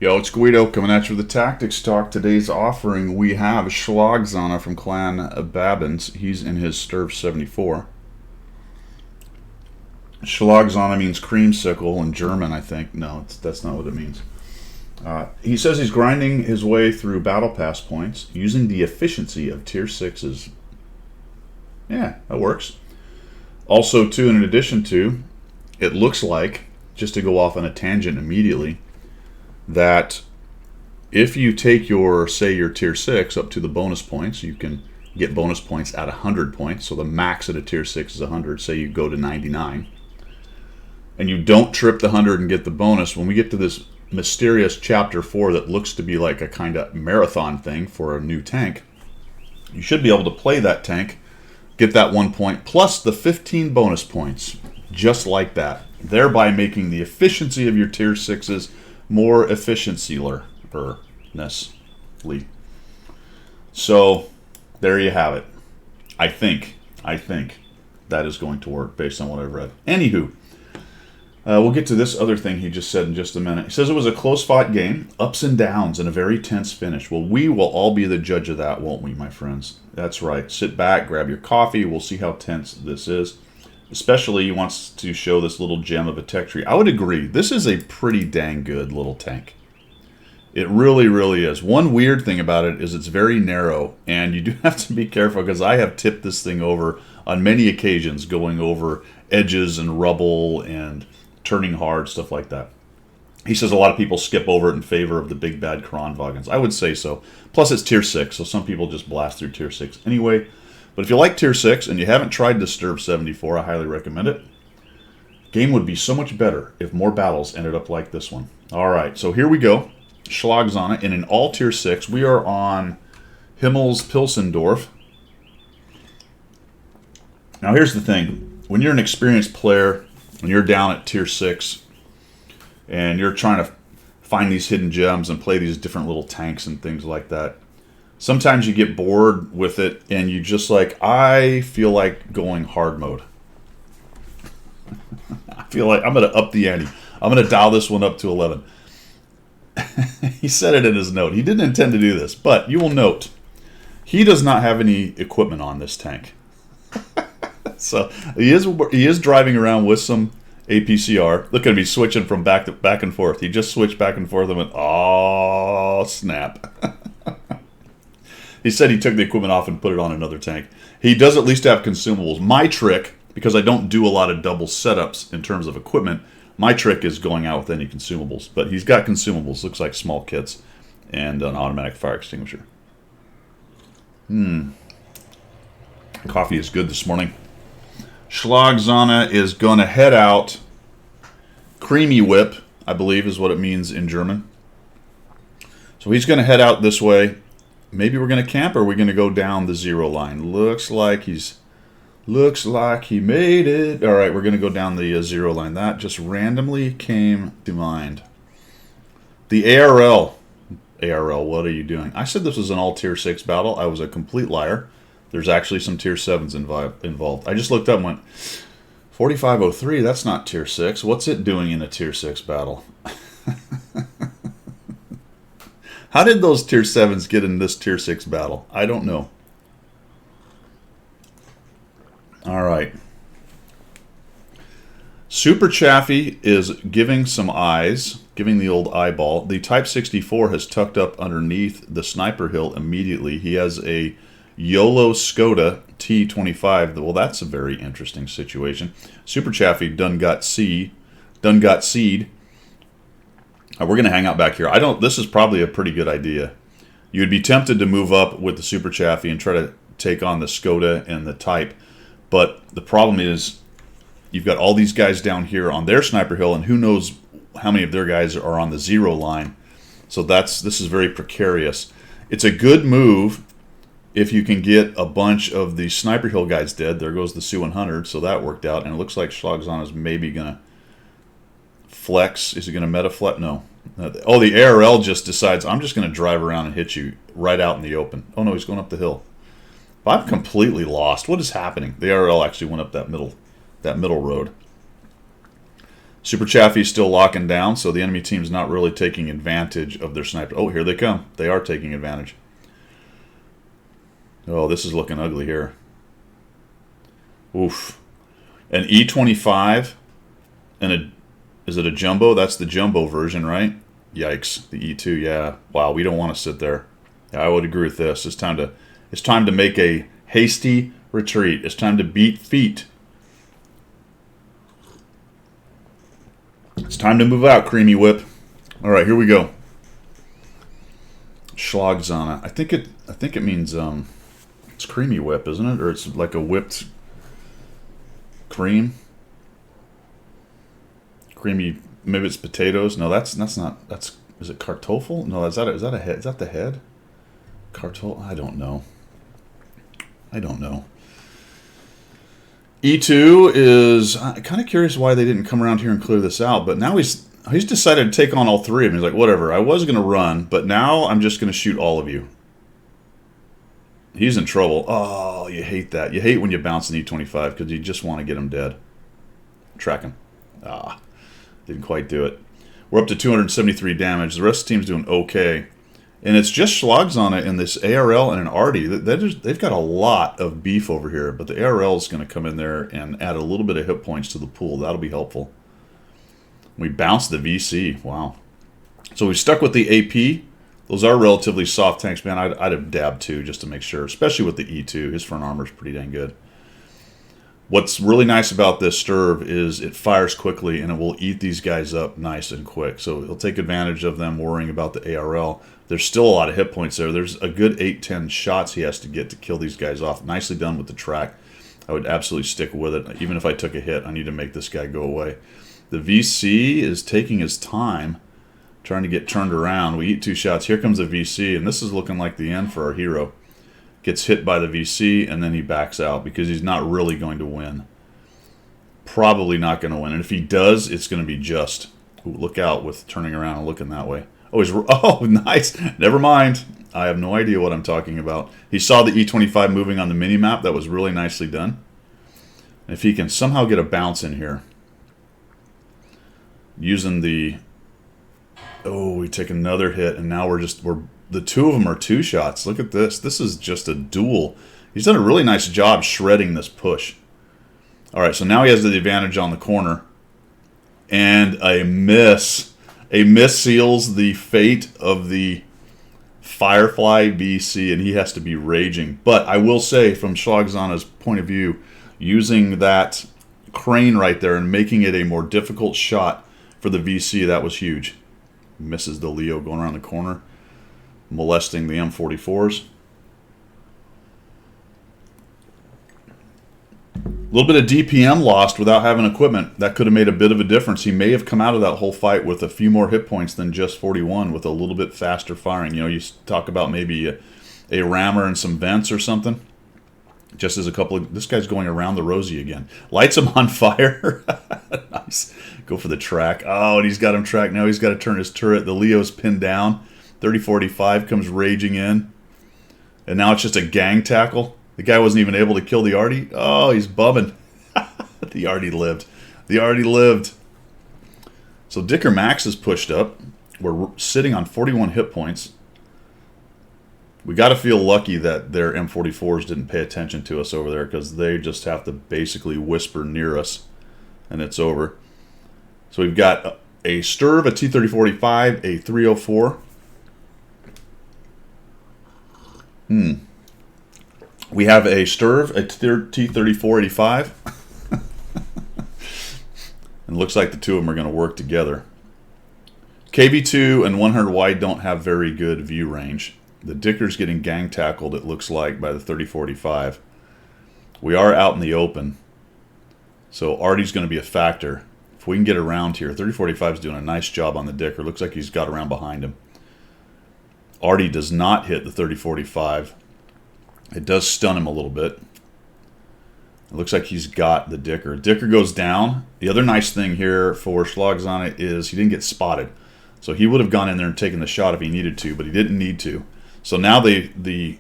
Yo, it's Guido coming at you with the Tactics Talk. Today's offering, we have Schlagzana from Clan Babbins. He's in his Strv 74. Schlagzana means creamsicle in German, I think. No, that's not what it means. He says he's grinding his way through Battle Pass points using the efficiency of Tier 6s. Yeah, that works. Also, too, in addition to, it looks like, just to go off on a tangent immediately, that if you take your, say, your Tier 6 up to the bonus points, you can get bonus points at 100 points. So the max at a Tier 6 is 100. Say you go to 99. And you don't trip the 100 and get the bonus. When we get to this mysterious Chapter 4 that looks to be like a kind of marathon thing for a new tank, you should be able to play that tank, get that 1 point, plus the 15 bonus points, just like that, thereby making the efficiency of your Tier 6s more efficiency-ly. So, there you have it. I think that is going to work based on what I've read. Anywho, we'll get to this other thing he just said in just a minute. He says it was a close-fought game, ups and downs, and a very tense finish. Well, we will all be the judge of that, won't we, my friends? That's right. Sit back, grab your coffee. We'll see how tense this is. Especially, he wants to show this little gem of a tech tree. I would agree. This is a pretty dang good little tank. It really, really is. One weird thing about it is it's very narrow, and you do have to be careful because I have tipped this thing over on many occasions, going over edges and rubble and turning hard, stuff like that. He says a lot of people skip over it in favor of the big bad Kranwagens. I would say so. Plus, it's Tier 6, so some people just blast through Tier 6 anyway. But if you like Tier 6 and you haven't tried the Strv 74, I highly recommend it. Game would be so much better if more battles ended up like this one. All right, so here we go. Schlagzana in an all Tier 6. We are on Himmel's Pilsendorf. Now here's the thing. When you're an experienced player, when you're down at Tier 6, and you're trying to find these hidden gems and play these different little tanks and things like that, sometimes you get bored with it and you just like, I feel like going hard mode. I feel like I'm going to up the ante. I'm going to dial this one up to 11. He said it in his note. He didn't intend to do this, but you will note he does not have any equipment on this tank. So he is driving around with some APCR. Look at him, he's switching from back and forth. He just switched back and forth and went, oh, snap. He said he took the equipment off and put it on another tank. He does at least have consumables. My trick, because I don't do a lot of double setups in terms of equipment, my trick is going out with any consumables. But he's got consumables, looks like small kits, and an automatic fire extinguisher. Coffee is good this morning. Schlagzana is going to head out. Creamy whip, I believe, is what it means in German. So he's going to head out this way. Maybe we're going to camp, or are we going to go down the zero line? Looks like he made it. All right, we're going to go down the zero line. That just randomly came to mind. The ARL, what are you doing? I said this was an all Tier 6 battle. I was a complete liar. There's actually some Tier 7s involved. I just looked up and went, 4503, that's not Tier 6. What's it doing in a Tier 6 battle? How did those Tier 7s get in this Tier 6 battle? I don't know. All right. Super Chaffee is giving some eyes, giving the old eyeball. The Type 64 has tucked up underneath the sniper hill immediately. He has a YOLO Skoda T25. Well, that's a very interesting situation. Super Chaffee done got seed. We're going to hang out back here. This is probably a pretty good idea. You would be tempted to move up with the Super Chaffee and try to take on the Skoda and the Type. But the problem is you've got all these guys down here on their sniper hill, and who knows how many of their guys are on the zero line. So this is very precarious. It's a good move if you can get a bunch of the sniper hill guys dead. There goes the Su-100, so that worked out. And it looks like Schlagzana is maybe going to flex. Is he going to meta flex? No. Oh, the ARL just decides, I'm just going to drive around and hit you right out in the open. Oh, no, he's going up the hill. I'm completely lost. What is happening? The ARL actually went up that middle road. Super Chaffee's still locking down, so the enemy team's not really taking advantage of their sniper. Oh, here they come. They are taking advantage. Oh, this is looking ugly here. Oof. An E25 and a... Is it a jumbo? That's the jumbo version, right? Yikes. The E2, yeah. Wow, we don't want to sit there. Yeah, I would agree with this. It's time to make a hasty retreat. It's time to beat feet. It's time to move out, Creamy Whip. All right, here we go. Schlagzana. I think it means it's Creamy Whip, isn't it? Or it's like a whipped cream. Creamy. Maybe it's potatoes. No, that's not. That's is it Kartoffel? No, is that a head? Is that the head? Kartoffel? I don't know. E2 is kind of curious why they didn't come around here and clear this out, but now he's decided to take on all three of them. He's like, whatever, I was going to run, but now I'm just going to shoot all of you. He's in trouble. Oh, you hate that. You hate when you bounce an E25 because you just want to get him dead. Track him. Didn't quite do it. We're up to 273 damage. The rest of the team's doing okay. And it's just Schlagzana in this ARL and an Artie. They've got a lot of beef over here, but the ARL is going to come in there and add a little bit of hit points to the pool. That'll be helpful. We bounced the VC. Wow. So we stuck with the AP. Those are relatively soft tanks, man. I'd have dabbed two just to make sure, especially with the E2. His front armor is pretty dang good. What's really nice about this Strv is it fires quickly and it will eat these guys up nice and quick. So it'll take advantage of them worrying about the ARL. There's still a lot of hit points there. There's a good 8-10 shots he has to get to kill these guys off. Nicely done with the track. I would absolutely stick with it. Even if I took a hit, I need to make this guy go away. The VC is taking his time, trying to get turned around. We eat 2 shots. Here comes the VC, and this is looking like the end for our hero. Gets hit by the VC, and then he backs out because he's not really going to win. Probably not going to win. And if he does, it's going to be just. Ooh, look out with turning around and looking that way. Oh, nice. Never mind. I have no idea what I'm talking about. He saw the E25 moving on the mini-map. That was really nicely done. If he can somehow get a bounce in here. Using the... Oh, we take another hit, and now we're the two of them are 2 shots. Look at this. This is just a duel. He's done a really nice job shredding this push. All right, so now he has the advantage on the corner. And a miss. A miss seals the fate of the Firefly VC, and he has to be raging. But I will say, from Schlagzana's point of view, using that crane right there and making it a more difficult shot for the VC, that was huge. Misses the Leo going around the corner, molesting the M44s. A little bit of DPM lost without having equipment. That could have made a bit of a difference. He may have come out of that whole fight with a few more hit points than just 41 with a little bit faster firing. You know, you talk about maybe a rammer and some vents or something. Just as a couple of... This guy's going around the rosy again. Lights him on fire. Nice. Go for the track. Oh, and he's got him tracked. Now he's got to turn his turret. The Leo's pinned down. 3045 comes raging in. And now it's just a gang tackle. The guy wasn't even able to kill the Artie. Oh, he's bumming. The Artie lived. The Artie lived. So Dicker Max is pushed up. We're sitting on 41 hit points. We got to feel lucky that their M44s didn't pay attention to us over there, because they just have to basically whisper near us, and it's over. So we've got a Strv, a T-3045, a 304. We have a Strv, a T-3485. And it looks like the two of them are going to work together. KV2 and 100 wide don't have very good view range. The Dicker's getting gang tackled, it looks like, by the 3045. We are out in the open, so Artie's going to be a factor. If we can get around here, 3045 is doing a nice job on the Dicker. Looks like he's got around behind him. Artie does not hit the 3045. It does stun him a little bit. It looks like he's got the Dicker. Dicker goes down. The other nice thing here for Schlagzana is he didn't get spotted. So he would have gone in there and taken the shot if he needed to, but he didn't need to. So now they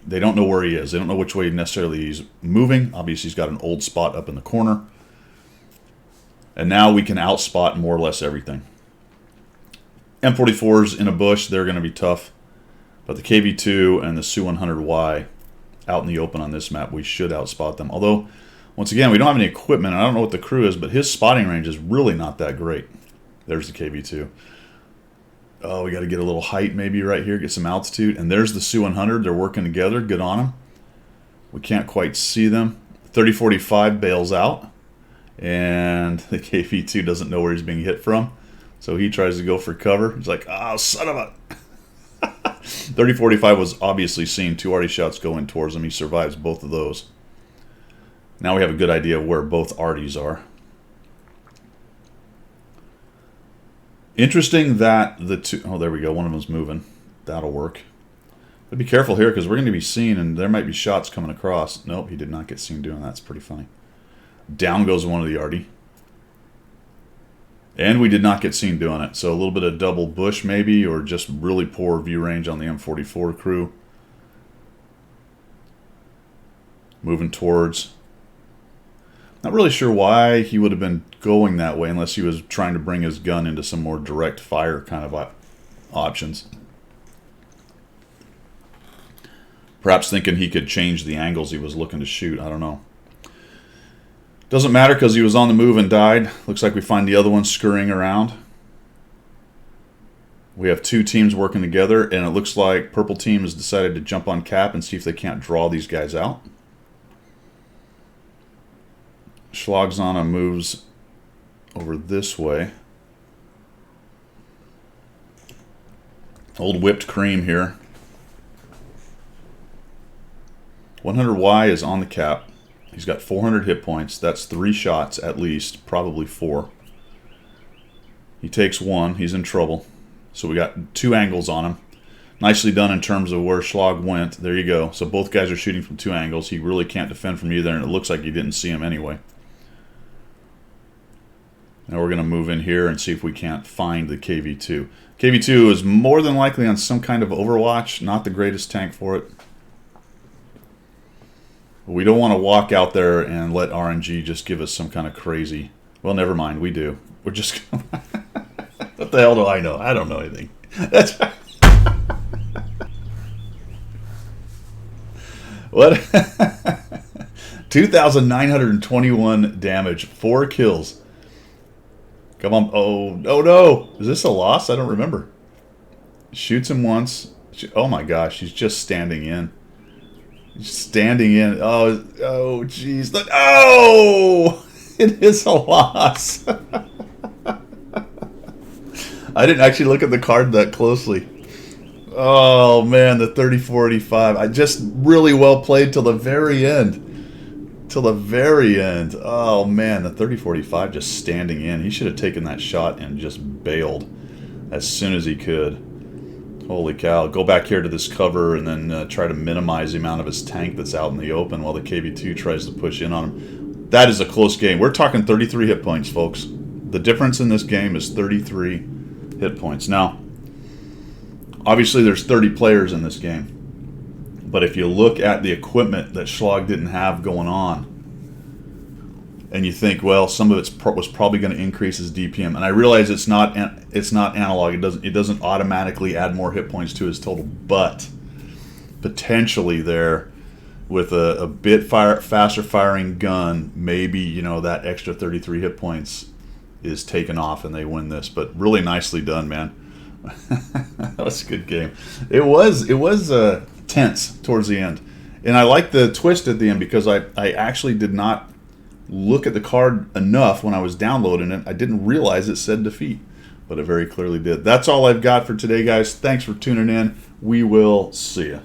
don't know where he is. They don't know which way necessarily he's moving. Obviously, he's got an old spot up in the corner. And now we can outspot more or less everything. M44s in a bush, they're going to be tough. But the KV2 and the Su-100Y out in the open on this map, we should outspot them. Although, once again, we don't have any equipment. I don't know what the crew is, but his spotting range is really not that great. There's the KV2. Oh, we got to get a little height maybe right here, get some altitude. And there's the Su-100. They're working together. Good on them. We can't quite see them. 3045 bails out. And the KV2 doesn't know where he's being hit from. So he tries to go for cover. He's like, oh, son of a... 3045 was obviously seen. 2 arty shots going towards him. He survives both of those. Now we have a good idea of where both arties are. Interesting that the two... Oh, there we go. One of them's moving. That'll work. But be careful here because we're going to be seen and there might be shots coming across. Nope, he did not get seen doing that. That's pretty funny. Down goes one of the arty. And we did not get seen doing it. So a little bit of double bush maybe, or just really poor view range on the M44 crew. Moving towards. Not really sure why he would have been going that way unless he was trying to bring his gun into some more direct fire kind of options. Perhaps thinking he could change the angles he was looking to shoot. I don't know. Doesn't matter because he was on the move and died. Looks like we find the other one scurrying around. We have 2 teams working together, and it looks like purple team has decided to jump on cap and see if they can't draw these guys out. Schlagzana moves over this way. Old whipped cream here. 100Y is on the cap. He's got 400 hit points. That's 3 shots at least, probably 4. He takes 1. He's in trouble. So we got 2 angles on him. Nicely done in terms of where Schlag went. There you go. So both guys are shooting from 2 angles. He really can't defend from either, and it looks like he didn't see him anyway. Now we're going to move in here and see if we can't find the KV2. KV2 is more than likely on some kind of overwatch. Not the greatest tank for it. We don't want to walk out there and let RNG just give us some kind of crazy... Well, never mind. We do. We're just... What the hell do I know? I don't know anything. That's... What? 2,921 damage. 4 kills. Come on. Oh, no. Is this a loss? I don't remember. Shoots him once. Oh, my gosh. He's just standing in. Standing in. Oh, jeez. Oh! It is a loss. I didn't actually look at the card that closely. Oh, man, the 30-45. I just really well played till the very end. Till the very end. Oh, man, the 30-45 just standing in. He should have taken that shot and just bailed as soon as he could. Holy cow. Go back here to this cover and then try to minimize the amount of his tank that's out in the open while the KV2 tries to push in on him. That is a close game. We're talking 33 hit points, folks. The difference in this game is 33 hit points. Now, obviously there's 30 players in this game. But if you look at the equipment that Schlag didn't have going on, and you think, well, some of it was probably going to increase his DPM, and I realize it's not analog. It doesn't automatically add more hit points to his total, but potentially there, with a bit faster firing gun, maybe that extra 33 hit points is taken off and they win this. But really nicely done, man. That was a good game. It was tense towards the end, and I like the twist at the end because I actually did not look at the card enough when I was downloading it. I didn't realize it said defeat, but it very clearly did. That's all I've got for today, guys. Thanks for tuning in. We will see you.